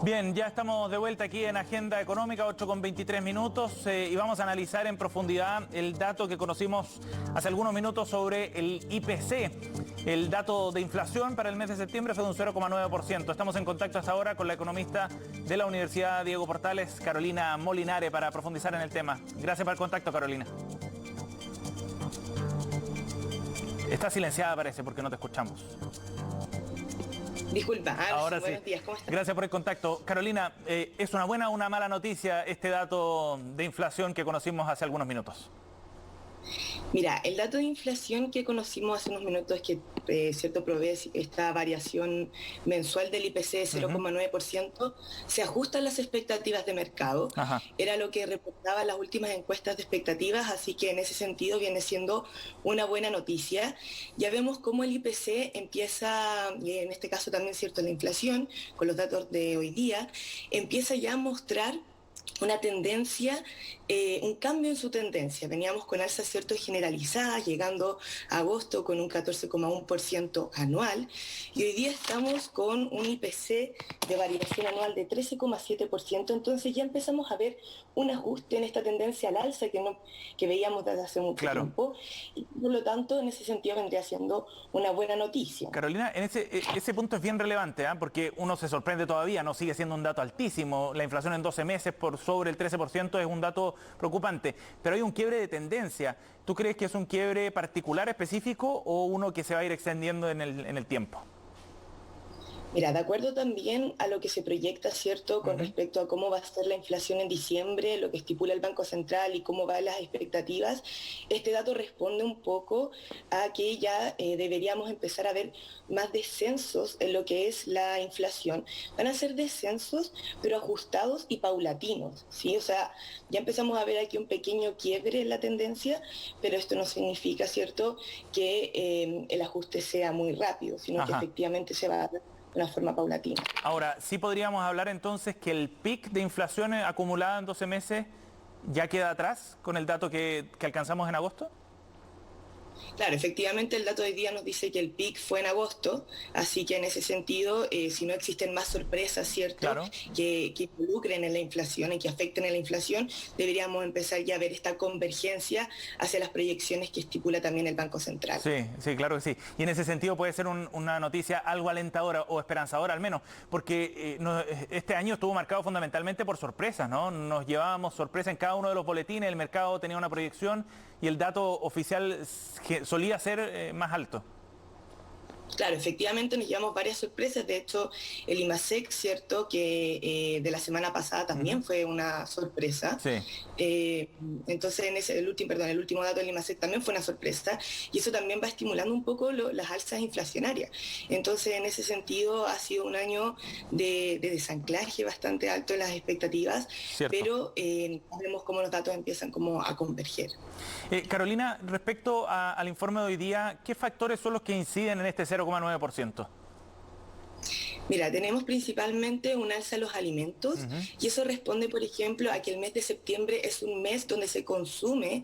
Bien, ya estamos de vuelta aquí en Agenda Económica, 8:23 y vamos a analizar en profundidad el dato que conocimos hace algunos minutos sobre el IPC. El dato de inflación para el mes de septiembre fue de un 0,9%. Estamos en contacto hasta ahora con la economista de la Universidad Diego Portales, Carolina Molinare, para profundizar en el tema. Gracias por el contacto, Carolina. Está silenciada, parece, porque no te escuchamos. Disculpa, ahora sí. Buenos días, ¿cómo estás? Gracias por el contacto. Carolina, ¿es una buena o una mala noticia este dato de inflación que conocimos hace algunos minutos? Mira, el dato de inflación que conocimos hace unos minutos, que cierto provee esta variación mensual del IPC de 0,9%, se ajusta a las expectativas de mercado. Ajá. Era lo que reportaban las últimas encuestas de expectativas, así que en ese sentido viene siendo una buena noticia. Ya vemos cómo el IPC empieza, y en este caso también cierto la inflación, con los datos de hoy día, empieza ya a mostrar una tendencia, un cambio en su tendencia. Veníamos con alzas ciertos generalizadas, llegando a agosto con un 14,1% anual, y hoy día estamos con un IPC de variación anual de 13,7%, entonces ya empezamos a ver un ajuste en esta tendencia al alza que veíamos desde hace mucho tiempo, y por lo tanto en ese sentido vendría siendo una buena noticia. Carolina, ese punto es bien relevante, porque uno se sorprende todavía, no sigue siendo un dato altísimo. La inflación en 12 meses por sobre el 13% es un dato preocupante, pero hay un quiebre de tendencia. ¿Tú crees que es un quiebre particular, específico, o uno que se va a ir extendiendo en el tiempo? Mira, de acuerdo también a lo que se proyecta, ¿cierto?, con respecto a cómo va a ser la inflación en diciembre, lo que estipula el Banco Central y cómo van las expectativas, este dato responde un poco a que ya deberíamos empezar a ver más descensos en lo que es la inflación. Van a ser descensos, pero ajustados y paulatinos, ¿sí? O sea, ya empezamos a ver aquí un pequeño quiebre en la tendencia, pero esto no significa, ¿cierto?, que el ajuste sea muy rápido, sino que efectivamente se va a dar de una forma paulatina. Ahora, sí podríamos hablar entonces que el pic de inflación acumulada en 12 meses ya queda atrás con el dato que alcanzamos en agosto. Claro, efectivamente el dato de hoy día nos dice que el pic fue en agosto, así que en ese sentido, si no existen más sorpresas, ¿cierto?, claro, que involucren en la inflación y que afecten a la inflación, deberíamos empezar ya a ver esta convergencia hacia las proyecciones que estipula también el Banco Central. Sí, claro que sí. Y en ese sentido puede ser una noticia algo alentadora o esperanzadora al menos, porque este año estuvo marcado fundamentalmente por sorpresas, ¿no? Nos llevábamos sorpresa en cada uno de los boletines, el mercado tenía una proyección y el dato oficial solía ser más alto. Claro, efectivamente nos llevamos varias sorpresas. De hecho, el IMASEC, ¿cierto?, que de la semana pasada también fue una sorpresa. Sí. Entonces, el último dato del IMASEC también fue una sorpresa, y eso también va estimulando un poco las alzas inflacionarias. Entonces, en ese sentido, ha sido un año de desanclaje bastante alto en las expectativas, Cierto. pero vemos cómo los datos empiezan como a converger. Carolina, respecto al informe de hoy día, ¿qué factores son los que inciden en este 0,9%? Mira, tenemos principalmente un alza en los alimentos, y eso responde, por ejemplo, a que el mes de septiembre es un mes donde se consume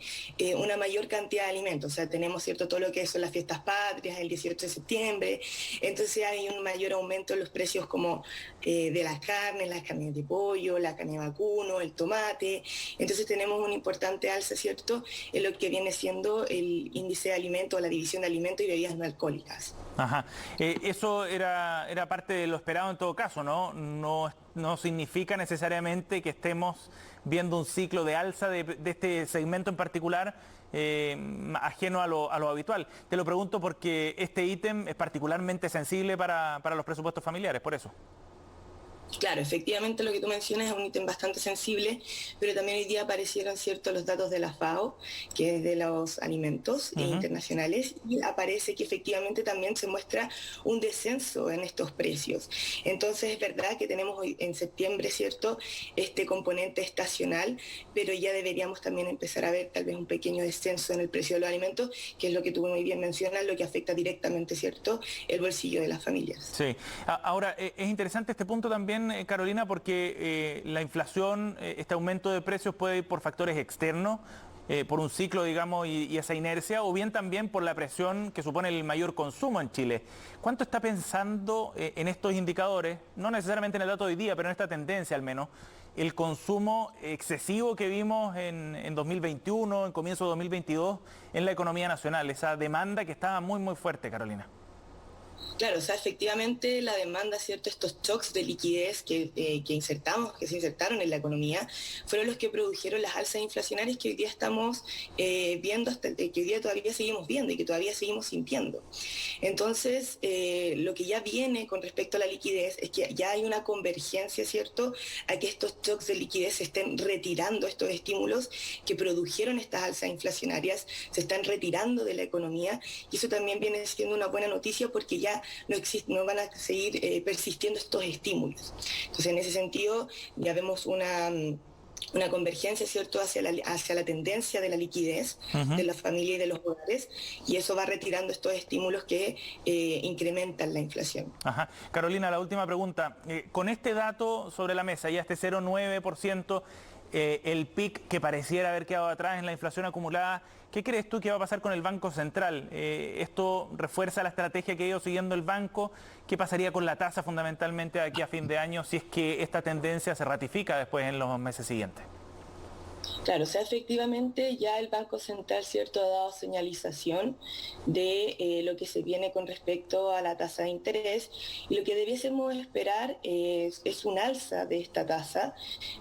una mayor cantidad de alimentos. O sea, tenemos, ¿cierto?, todo lo que son las fiestas patrias, el 18 de septiembre, entonces hay un mayor aumento en los precios como de las carnes de pollo, la carne de vacuno, el tomate. Entonces tenemos una importante alza, ¿cierto?, en lo que viene siendo el índice de alimentos, la división de alimentos y bebidas no alcohólicas. Ajá. Eso era parte de lo esperado en todo caso, ¿no? No significa necesariamente que estemos viendo un ciclo de alza de este segmento en particular, ajeno a lo habitual. Te lo pregunto porque este ítem es particularmente sensible para los presupuestos familiares, por eso. Claro, efectivamente lo que tú mencionas es un ítem bastante sensible, pero también hoy día aparecieron, ¿cierto?, los datos de la FAO, que es de los alimentos internacionales, y aparece que efectivamente también se muestra un descenso en estos precios. Entonces es verdad que tenemos hoy en septiembre, ¿cierto?, este componente estacional, pero ya deberíamos también empezar a ver tal vez un pequeño descenso en el precio de los alimentos, que es lo que tú muy bien mencionas, lo que afecta directamente, ¿cierto?, el bolsillo de las familias. Sí. Ahora, es interesante este punto también, Carolina, porque la inflación, este aumento de precios puede ir por factores externos, por un ciclo, digamos, y esa inercia, o bien también por la presión que supone el mayor consumo en Chile. ¿Cuánto está pensando en estos indicadores, no necesariamente en el dato de hoy día, pero en esta tendencia al menos, el consumo excesivo que vimos en 2021, en comienzo de 2022, en la economía nacional, esa demanda que estaba muy, muy fuerte, Carolina? Claro, o sea, efectivamente la demanda, ¿cierto? Estos shocks de liquidez que se insertaron en la economía, fueron los que produjeron las alzas inflacionarias que hoy día estamos viendo, que hoy día todavía seguimos viendo y que todavía seguimos sintiendo. Entonces, lo que ya viene con respecto a la liquidez es que ya hay una convergencia, ¿cierto?, a que estos shocks de liquidez se estén retirando, estos estímulos que produjeron estas alzas inflacionarias, se están retirando de la economía, y eso también viene siendo una buena noticia porque ya no van a seguir persistiendo estos estímulos. Entonces, en ese sentido, ya vemos una convergencia, ¿cierto?, hacia la tendencia de la liquidez de la familia y de los hogares, y eso va retirando estos estímulos que incrementan la inflación. Ajá. Carolina, la última pregunta. Con este dato sobre la mesa, ya este 0,9%, el PIC que pareciera haber quedado atrás en la inflación acumulada, ¿qué crees tú que va a pasar con el Banco Central? ¿Esto refuerza la estrategia que ha ido siguiendo el banco? ¿Qué pasaría con la tasa fundamentalmente de aquí a fin de año si es que esta tendencia se ratifica después en los meses siguientes? Claro, o sea, efectivamente ya el Banco Central, ¿cierto?, ha dado señalización de lo que se viene con respecto a la tasa de interés, y lo que debiésemos esperar es un alza de esta tasa,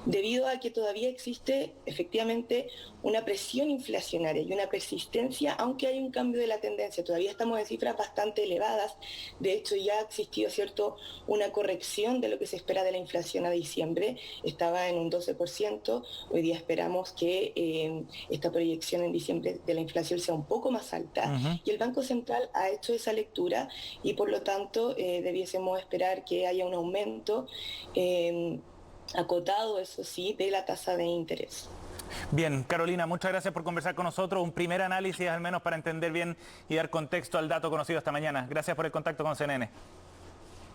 debido a que todavía existe efectivamente una presión inflacionaria y una persistencia, aunque hay un cambio de la tendencia. Todavía estamos en cifras bastante elevadas. De hecho, ya ha existido, ¿cierto?, una corrección de lo que se espera de la inflación a diciembre. Estaba en un 12%, hoy día esperamos que esta proyección en diciembre de la inflación sea un poco más alta, y el Banco Central ha hecho esa lectura, y por lo tanto debiésemos esperar que haya un aumento acotado, eso sí, de la tasa de interés. Bien, Carolina, muchas gracias por conversar con nosotros. Un primer análisis al menos para entender bien y dar contexto al dato conocido esta mañana. Gracias por el contacto con CNN.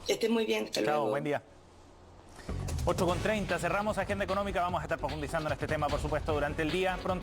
Que estén muy bien, hasta luego. Chao, buen día. 8:30, cerramos Agenda Económica. Vamos a estar profundizando en este tema, por supuesto, durante el día. Pronto